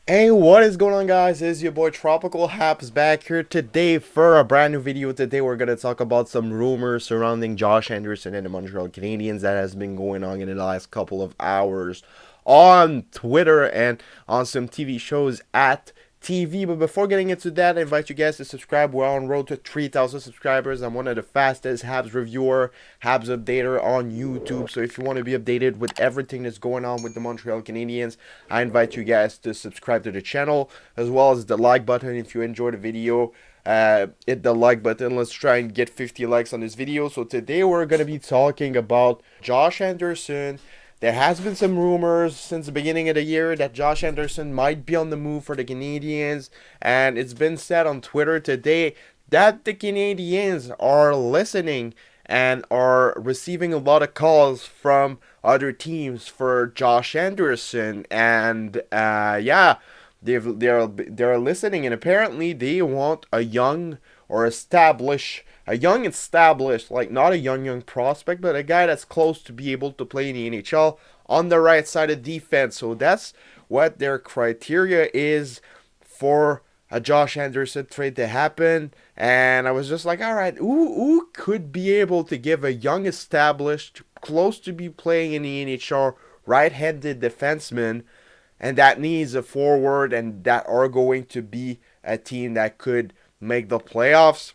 Hey, what is going on, guys? It's your boy Tropical Haps back here today for a brand new video. Today we're gonna talk about some rumors surrounding Josh Anderson and the Montreal Canadiens that has been going on in the last couple of hours on Twitter and on some TV shows at TV. But before getting into that, I invite you guys to subscribe. We're on road to 3,000 subscribers. I'm one of the fastest Habs reviewer, Habs updater on YouTube. So if you want to be updated with everything that's going on with the Montreal Canadiens, I invite you guys to subscribe to the channel as well as the like button if you enjoyed the video. Hit the like button. Let's try and get 50 likes on this video. So today we're going to be talking about Josh Anderson. There has been some rumors since the beginning of the year that Josh Anderson might be on the move for the Canadiens, and it's been said on Twitter today that the Canadiens are listening and are receiving a lot of calls from other teams for Josh Anderson, and they're listening, and apparently they want a young established, like not a young prospect, but a guy that's close to be able to play in the NHL on the right side of defense. So that's what their criteria is for a Josh Anderson trade to happen. And I was just like, all right, who could be able to give a young established, close to be playing in the NHL, right-handed defenseman, and that needs a forward and that are going to be a team that could make the playoffs.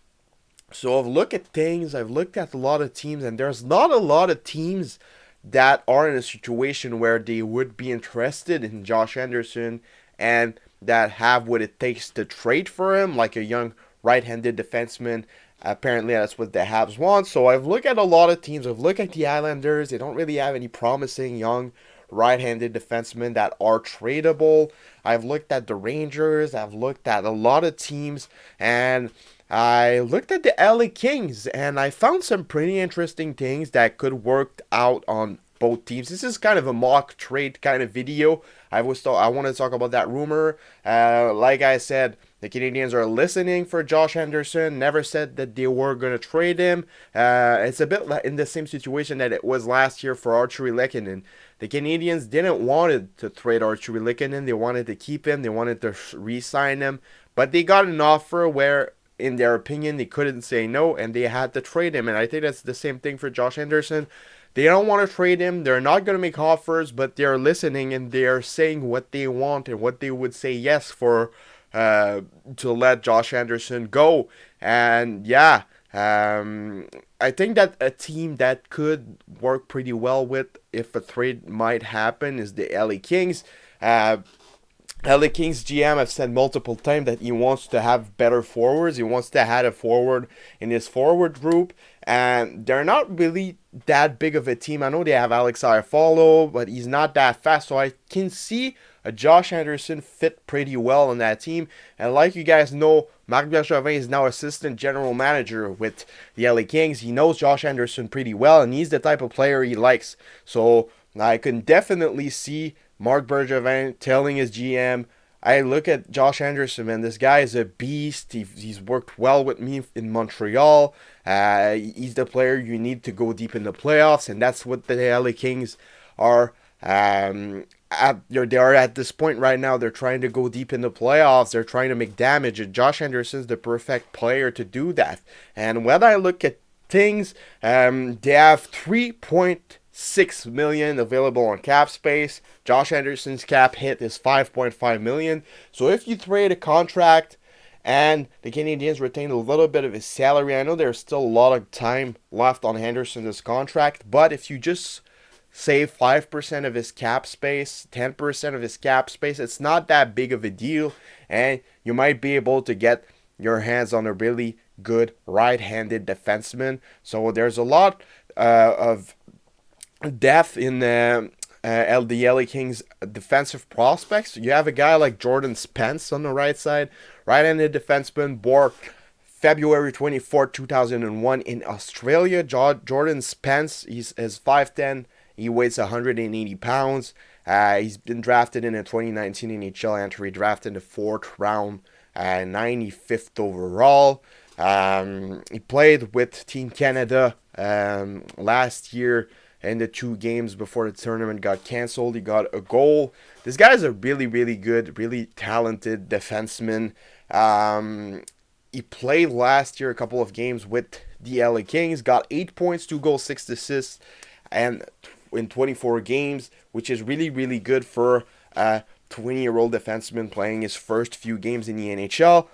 So I've looked at things, I've looked at a lot of teams, and there's not a lot of teams that are in a situation where they would be interested in Josh Anderson and that have what it takes to trade for him, like a young right-handed defenseman. Apparently, that's what the Habs want. So I've looked at a lot of teams. I've looked at the Islanders. They don't really have any promising young right-handed defensemen that are tradable. I've looked at the Rangers. I've looked at a lot of teams, and I looked at the LA Kings, and I found some pretty interesting things that could work out on both teams. This is kind of a mock trade kind of video. I want to talk about that rumor. Like I said, the Canadiens are listening for Josh Anderson. Never said that they were going to trade him. It's a bit in the same situation that it was last year for Arturi Lehkonen. The Canadiens didn't want to trade Arturi Lehkonen. They wanted to keep him. They wanted to re-sign him. But they got an offer where, in their opinion, they couldn't say no, and they had to trade him. And I think that's the same thing for Josh Anderson. They don't want to trade him. They're not going to make offers, but they're listening and they're saying what they want and what they would say yes for to let Josh Anderson go. And yeah, I think that a team that could work pretty well with if a trade might happen is the LA Kings. LA Kings GM have said multiple times that he wants to have better forwards. He wants to have a forward in his forward group, and they're not really that big of a team. I know they have Alex Iafallo, but he's not that fast, so I can see a Josh Anderson fit pretty well on that team. And like you guys know, Marc Bergevin is now assistant general manager with the LA Kings. He knows Josh Anderson pretty well, and he's the type of player he likes. So I can definitely see Marc Bergevin telling his GM, I look at Josh Anderson, man, this guy is a beast. He's worked well with me in Montreal. He's the player you need to go deep in the playoffs, and that's what the LA Kings are. They are at this point right now. They're trying to go deep in the playoffs. They're trying to make damage, and Josh Anderson's the perfect player to do that. And when I look at things, they have 3.6 million available on cap space. Josh Anderson's cap hit is 5.5 million. So if you trade a contract and the Canadiens retain a little bit of his salary, I know there's still a lot of time left on Anderson's contract, but if you just save 5% of his cap space, 10% of his cap space, it's not that big of a deal, and you might be able to get your hands on a really good right-handed defenseman. So there's a lot of depth in the LA Kings defensive prospects. You have a guy like Jordan Spence on the right side, right-handed defenseman, born February 24th, 2001 in Australia. Jordan Spence, is 5'10", he weighs 180 pounds. He's been drafted in the 2019 NHL entry, drafted in the 4th round, 95th overall. He played with Team Canada last year in the 2 games before the tournament got canceled. He got a goal. This guy is a really, really good, really talented defenseman. He played last year a couple of games with the LA Kings, got 8 points, 2 goals, 6 assists, and in 24 games, which is really, really good for a 20-year-old defenseman playing his first few games in the NHL.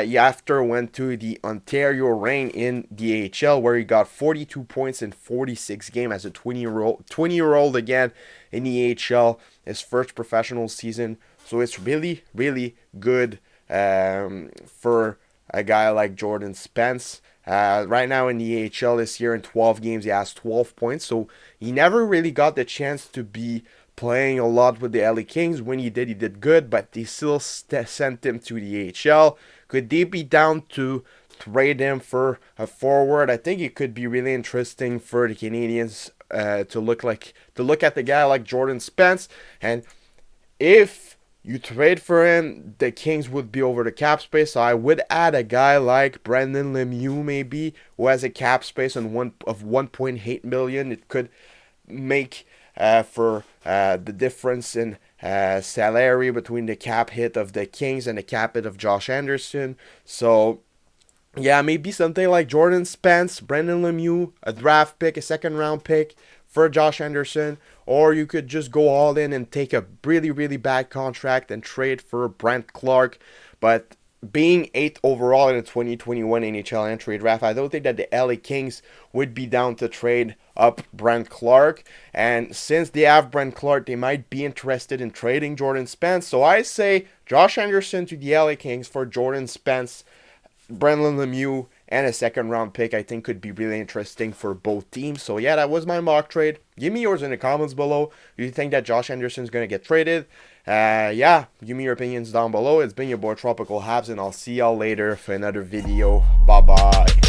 He after went to the Ontario Reign in the AHL, where he got 42 points in 46 games as a 20-year-old again in the AHL, his first professional season. So it's really, really good for a guy like Jordan Spence. Right now in the AHL this year, in 12 games, he has 12 points. So he never really got the chance to be playing a lot with the LA Kings. When he did good, but they still sent him to the AHL. Could they be down to trade him for a forward? I think it could be really interesting for the Canadiens to look at the guy like Jordan Spence. And if you trade for him, the Kings would be over the cap space. So I would add a guy like Brendan Lemieux, maybe, who has a cap space of 1.8 million. It could make for the difference in salary between the cap hit of the Kings and the cap hit of Josh Anderson. So yeah, maybe something like Jordan Spence, Brendan Lemieux, a draft pick, a second round pick for Josh Anderson, or you could just go all in and take a really, really bad contract and trade for Brent Clark. But being 8th overall in the 2021 NHL entry draft, I don't think that the LA Kings would be down to trade up Brent Clark. And since they have Brent Clark, they might be interested in trading Jordan Spence. So I say Josh Anderson to the LA Kings for Jordan Spence, Brendan Lemieux, and a second round pick. I think could be really interesting for both teams. So yeah, that was my mock trade. Give me yours in the comments below. Do you think that Josh Anderson is going to get traded? Yeah, give me your opinions down below. It's been your boy Tropical Habs, and I'll see y'all later for another video. Bye bye.